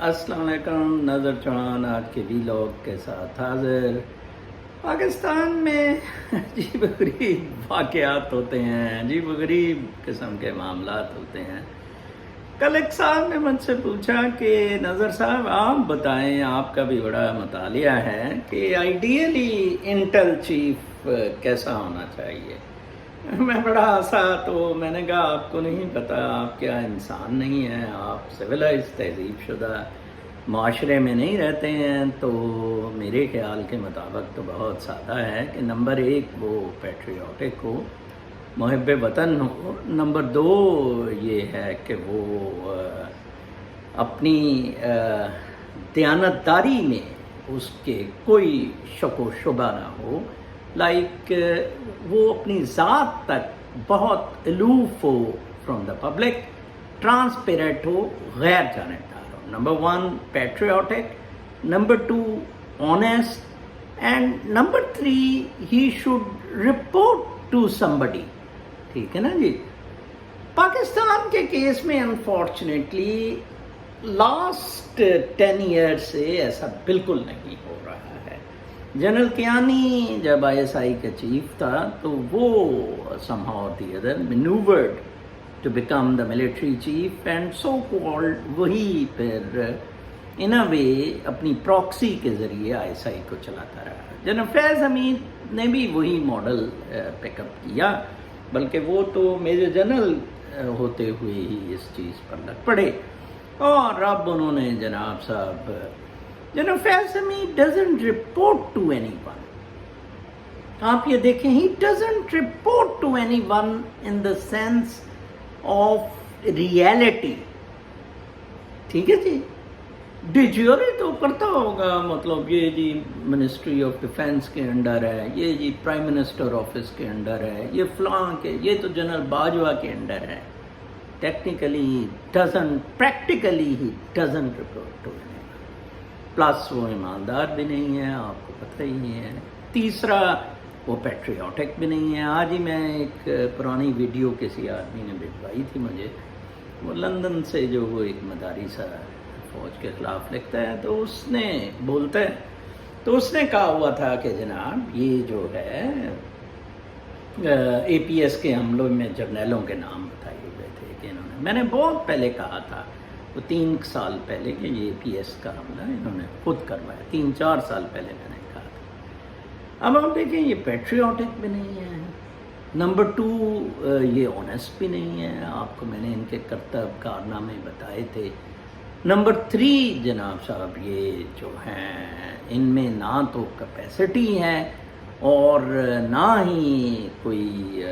السلام علیکم. نظر چوہان آج کے ویلاگ کے ساتھ حاضر. پاکستان میں عجیب و غریب واقعات ہوتے ہیں, عجیب و غریب قسم کے معاملات ہوتے ہیں. کل ایک صاحب نے مجھ سے پوچھا کہ نظر صاحب آپ بتائیں, آپ کا بھی بڑا مطالعہ ہے, کہ آئیڈیلی انٹل چیف کیسا ہونا چاہیے. میں بڑا ہنسا تو میں نے کہا آپ کو نہیں پتا, آپ کیا انسان نہیں ہیں, آپ سویلائز تہذیب شدہ معاشرے میں نہیں رہتے ہیں. تو میرے خیال کے مطابق تو بہت سادہ ہے کہ نمبر ایک وہ پیٹریوٹک ہو, محب وطن ہو. نمبر دو یہ ہے کہ وہ اپنی دیانتداری میں اس کے کوئی شک و شبہ نہ ہو, لائک وہ اپنی ذات تک بہت الوف ہو فرام دا پبلک, ٹرانسپیرنٹ ہو, غیر جانبدار ہو. Number one patriotic, number two honest, and number three he should report to somebody. ٹھیک ہے نا جی. پاکستان کے کیس میں انفارچونیٹلی لاسٹ 10 ایئر سے ایسا بالکل نہیں ہو رہا ہے. جنرل کیانی جب ISI کا چیف تھا تو وہ somehow or the other maneuvered to become the military chief, and so called وہی پھر in a way اپنی پراکسی کے ذریعے ISI کو چلاتا رہا. جنرل فیض حمید نے بھی وہی ماڈل پک اپ کیا, بلکہ وہ تو میجر جنرل ہوتے ہوئے ہی اس چیز پر لگ پڑے. اور اب انہوں نے جناب صاحب general Faiz Hamid doesn't report to anyone. آپ یہ دیکھیں, he doesn't report to anyone in the sense of reality. ٹھیک ہے جی. ڈی جیورے تو کرتا ہوگا, مطلب یہ جی منسٹری آف ڈیفینس کے انڈر ہے, یہ جی پرائم منسٹر آفس کے انڈر ہے, یہ فلاں کے, یہ تو جنرل باجوہ کے انڈر ہے. Technically doesn't, practically he doesn't report to any. Plus وہ ایماندار بھی نہیں ہے, آپ کو پتہ ہی ہے. تیسرا وہ پیٹریوٹک بھی نہیں ہے. آج ہی میں ایک پرانی ویڈیو کسی آدمی نے بھجوائی تھی مجھے, وہ لندن سے جو وہ ایک مداری سا فوج کے خلاف لکھتا ہے, تو اس نے بولتا ہے, تو اس نے کہا ہوا تھا کہ جناب یہ جو ہے APS کے حملوں میں جرنیلوں کے نام بتائے ہوئے تھے کہ انہوں نے, میں نے بہت پہلے کہا تھا, وہ 3 سال پہلے کہ یہ APS کا حملہ انہوں نے خود کروایا, 3-4 سال پہلے میں نے کہا تھا. اب آپ دیکھیں یہ پیٹریوٹک بھی نہیں ہے. نمبر 2 یہ آنیسٹ بھی نہیں ہے, آپ کو میں نے ان کے کرتب کارنامے بتائے تھے. نمبر 3 جناب صاحب یہ جو ہیں ان میں نہ تو کیپیسٹی ہے اور نہ ہی کوئی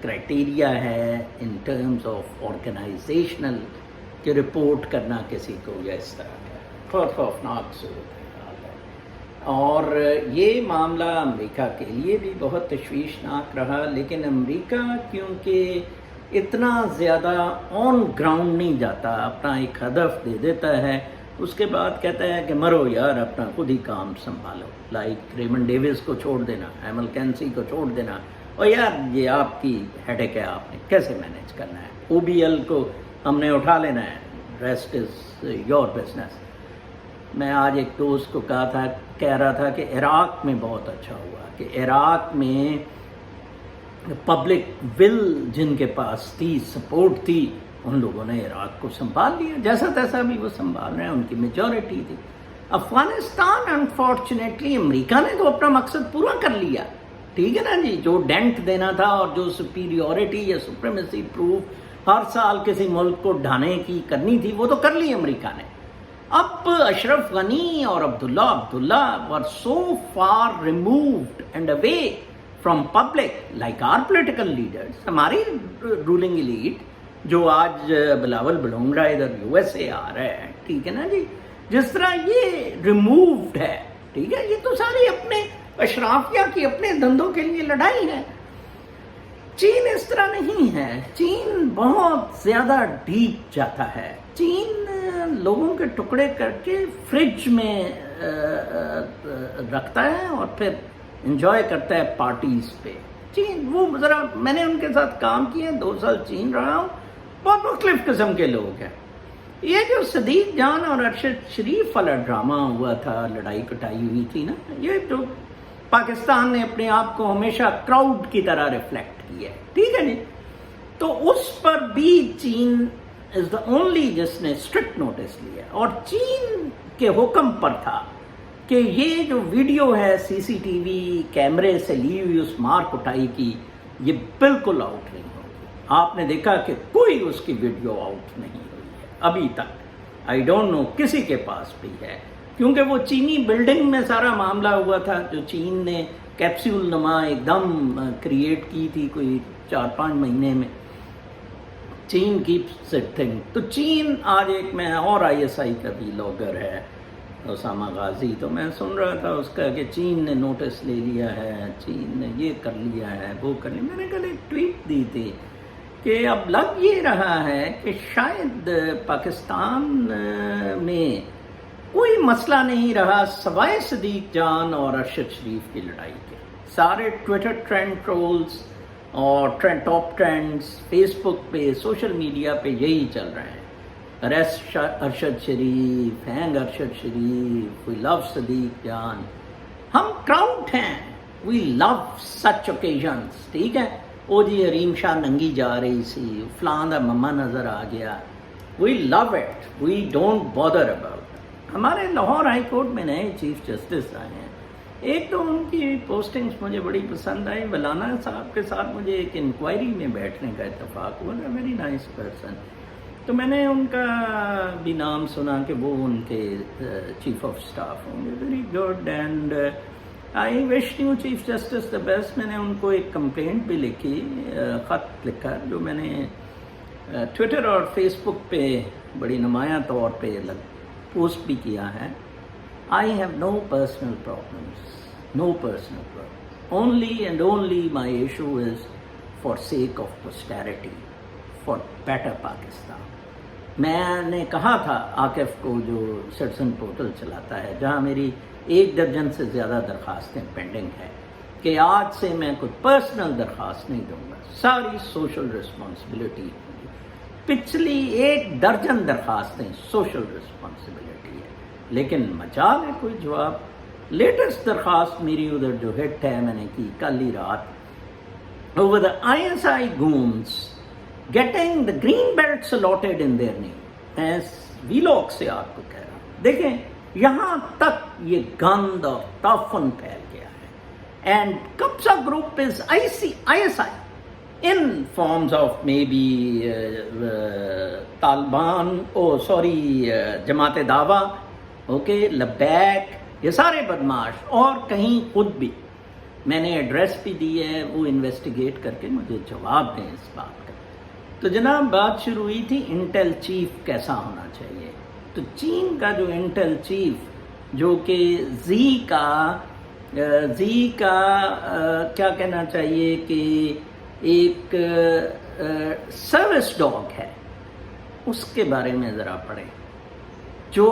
کرائٹیریا ہے ان ٹرمز آف آرگنائزیشنل کہ رپورٹ کرنا کسی کو یا اس طرح کا. بہت خوفناک صورت ہے. اور یہ معاملہ امریکہ کے لیے بھی بہت تشویشناک رہا, لیکن امریکہ کیونکہ اتنا زیادہ آن گراؤنڈ نہیں جاتا, اپنا ایک ہدف دے دیتا ہے, اس کے بعد کہتا ہے کہ مرو یار اپنا خود ہی کام سنبھالو. لائک ریمنڈ ڈیوس کو چھوڑ دینا, ایمل کینسی کو چھوڑ دینا, اور یار یہ آپ کی ہیڈیک ہے, آپ نے کیسے مینیج کرنا ہے. OBL کو ہم نے اٹھا لینا ہے, ریسٹ از یور بزنس. میں آج ایک دوست کو کہہ رہا تھا کہ عراق میں بہت اچھا ہوا کہ عراق میں پبلک ول جن کے پاس تھی, سپورٹ تھی, ان لوگوں نے عراق کو سنبھال لیا, جیسا تیسا بھی وہ سنبھال رہے ہیں, ان کی میجورٹی تھی. افغانستان انفارچونیٹلی امریکہ نے تو اپنا مقصد پورا کر لیا. ٹھیک ہے نا جی. جو ڈینٹ دینا تھا اور جو سپیریورٹی یا سپریمیسی پروف ہر سال کسی ملک کو ڈھانے کی کرنی تھی, وہ تو کر لی امریکہ نے. اب اشرف غنی اور عبداللہ were so far removed and away from public like our political leaders, ہماری رولنگ ایلیٹ جو آج بلاول بلونگڑا ادھر USA آ رہا ہے, ٹھیک ہے نا جی, جس طرح یہ ریمووڈ ہے. ٹھیک ہے, یہ تو ساری اپنے اشرافیہ کی اپنے دندوں کے لیے لڑائی ہے. چین اس طرح نہیں ہے. چین بہت زیادہ ڈیپ جاتا ہے. چین لوگوں کے ٹکڑے کر کے فریج میں رکھتا ہے اور پھر انجوائے کرتا ہے پارٹیز پہ. چین وہ ذرا میں نے ان کے ساتھ کام کیا, 2 سال چین رہا ہوں, بہت مختلف قسم کے لوگ ہیں. یہ جو صدیق جان اور ارشد شریف والا ڈرامہ ہوا تھا، لڑائی کٹائی ہوئی تھی نا، یہ جو پاکستان نے اپنے آپ کو ہمیشہ کراؤڈ کی طرح ریفلیکٹ کیا ہے، ٹھیک ہے جی، تو اس پر بھی چین از دا اونلی جس نے اسٹرکٹ نوٹس لیا، اور چین کے حکم پر تھا کہ یہ جو ویڈیو ہے سی سی ٹی وی کیمرے سے لی ہوئی اس مار کٹائی کی، یہ بالکل آؤٹ نہیں ہوگی۔ آپ نے دیکھا کہ کوئی اس کی ویڈیو آؤٹ نہیں ہوئی ہے ابھی تک، آئی ڈونٹ نو کسی کے پاس بھی ہے، کیونکہ وہ چینی بلڈنگ میں سارا معاملہ ہوا تھا جو چین نے کیپسول نما ایک دم کریٹ کی تھی کوئی 4-5 مہینے میں، چین کیپس اٹ تھنگ۔ تو چین آج ایک، میں اور آئی ایس آئی کا بھی لاگر ہے اسامہ غازی، تو میں سن رہا تھا اس کا کہ چین نے نوٹس لے لیا ہے، چین نے یہ کر لیا ہے، وہ کر لیا۔ میں نے کل ایک ٹویٹ دی تھی کہ اب لگ یہ رہا ہے کہ شاید پاکستان میں کوئی مسئلہ نہیں رہا سوائے صدیق جان اور ارشد شریف کی لڑائی کے، سارے ٹویٹر ٹرینڈ ٹرولز اور ٹاپ ٹرینڈز فیس بک پہ، سوشل میڈیا پہ یہی چل رہے ہیں، ریسٹ ارشد شریف، ہینگ ارشد شریف، وی لو صدیق جان۔ ہم کراؤڈ ہیں، وی لو سچ اوکیزنس، ٹھیک ہے، او جی حریم شاہ ننگی جا رہی سی، فلاں دا مما نظر آ گیا، we love it, we don't bother about. ہمارے لاہور ہائی کورٹ میں نئے چیف جسٹس آئے ہیں، ایک تو ان کی پوسٹنگز مجھے بڑی پسند آئی، ولانا صاحب کے ساتھ مجھے ایک انکوائری میں بیٹھنے کا اتفاق ہوا، ویری نائس پرسن، تو میں نے ان کا بھی نام سنا کہ وہ ان کے چیف آف سٹاف ہوں گے، very good, and I wish new chief justice the best. میں نے ان کو ایک کمپلینٹ بھی لکھی، خط لکھا جو میں نے ٹویٹر اور فیس بک پہ بڑی نمایاں طور پہ پوسٹ بھی کیا ہے۔ I have no personal problems, no personal problems. Only and only my issue is for sake of posterity, for better Pakistan. میں نے کہا تھا عاقف کو جو سٹیزن پورٹل چلاتا ہے، جہاں میری 1 درجن سے زیادہ درخواستیں پینڈنگ ہیں، کہ آج سے میں کوئی پرسنل درخواست نہیں دوں گا، ساری سوشل رسپانسبلٹی ہوگی۔ پچھلی 1 درجن درخواستیں سوشل رسپانسبلٹی ہے، لیکن مجال ہے کوئی جواب۔ لیٹسٹ درخواست میری ادھر جو ہٹ ہے میں نے کی کل ہی رات، over the ISI goons getting the green belts allotted in their name. میں ویلاگ سے آپ کو کہہ رہا ہوں، دیکھیں یہاں تک یہ گند اور تعفن پھیل گیا ہے، اینڈ کپسا group is ISI in forms of maybe Taliban, Jamaat Dawa, okay, لبیک، یہ سارے بدماش، اور کہیں خود بھی۔ میں نے ایڈریس بھی دی ہے، وہ انویسٹیگیٹ کر کے مجھے جواب دیں اس بات کا۔ تو جناب بات شروع ہوئی تھی انٹیل چیف کیسا ہونا چاہیے، تو چین کا جو انٹیل چیف جو کہ زی کا کیا کہنا چاہیے کہ ایک سروس ڈاگ ہے، اس کے بارے میں ذرا پڑھیں، جو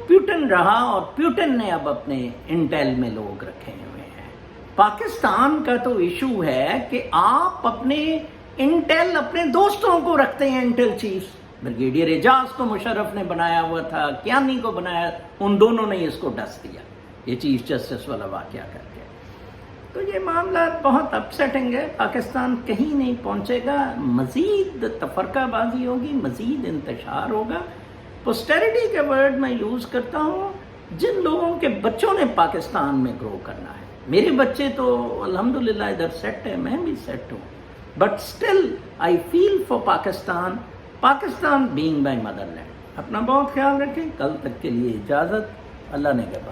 پیوٹن رہا اور پیوٹن نے اب اپنے انٹیل میں لوگ رکھے ہوئے ہیں۔ پاکستان کا تو ایشو ہے کہ آپ اپنے انٹیل اپنے دوستوں کو رکھتے ہیں انٹیل چیف، بریگیڈیئر اعجاز کو مشرف نے بنایا ہوا تھا، کیانی کو بنایا، ان دونوں نے اس کو ڈس دیا یہ چیف جسٹس والا واقعہ کر کے۔ تو یہ معاملہ بہت اپسیٹنگ ہے، پاکستان کہیں نہیں پہنچے گا، مزید تفرقہ بازی ہوگی، مزید انتشار ہوگا۔ پوسٹیریٹی کا ورڈ میں یوز کرتا ہوں جن لوگوں کے بچوں نے پاکستان میں گرو کرنا ہے۔ میرے بچے تو الحمدللہ ادھر سیٹ ہے، میں بھی سیٹ ہوں، but still I feel for Pakistan being my motherland. اپنا بہت خیال رکھیں، کل تک کے لیے اجازت، اللہ نے کے بعد۔